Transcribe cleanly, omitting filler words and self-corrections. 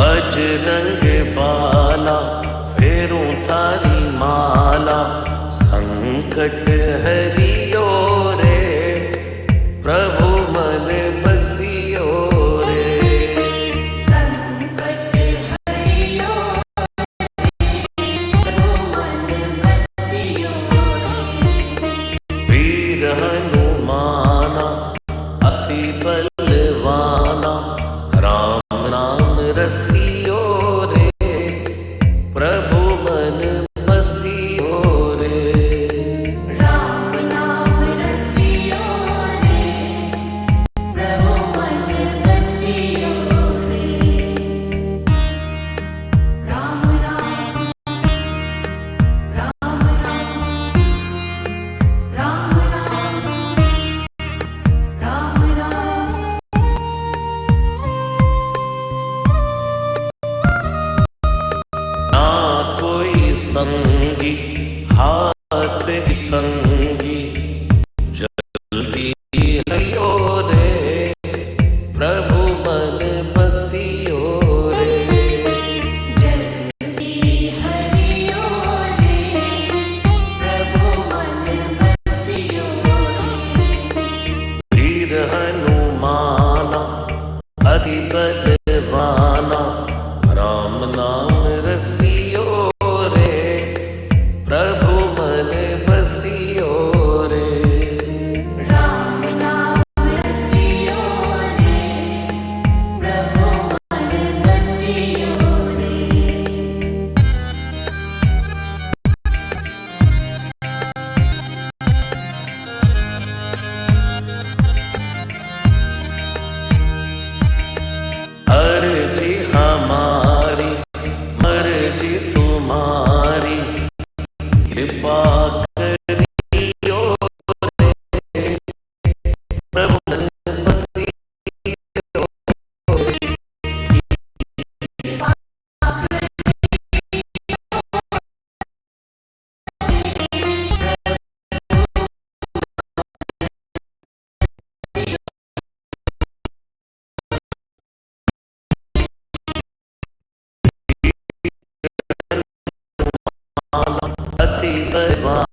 बजरंग बाला फेरूं थारी माला, संकट हरियो रे प्रभु मन बसियो रे। संकट हरियो प्रभु मन बसियो रे। वीर हनुमाना अति बलवाना, राम नाम रसियो रे प्रभु मन बसियो रे। राम नाम रसियो रे प्रभु मन बसियो रे। राम राम राम राम राम राम राम। ना कोई संगी हाथ कंगी, जल्दी हरियो रे प्रभु मन बसियो रे। जल्दी हरियो रे प्रभु मन बसियो रे। वीर हनुमाना अति बलवाना, राम नाम रसियो रे प्रभु मन बसियो रे। राम नाम रसियो रे प्रभु मन बसियो रे। अर्जी हमारी मर्जी तुम्हारी, कृपा करियो रे प्रभु मन बसियो रे। अति बलवाना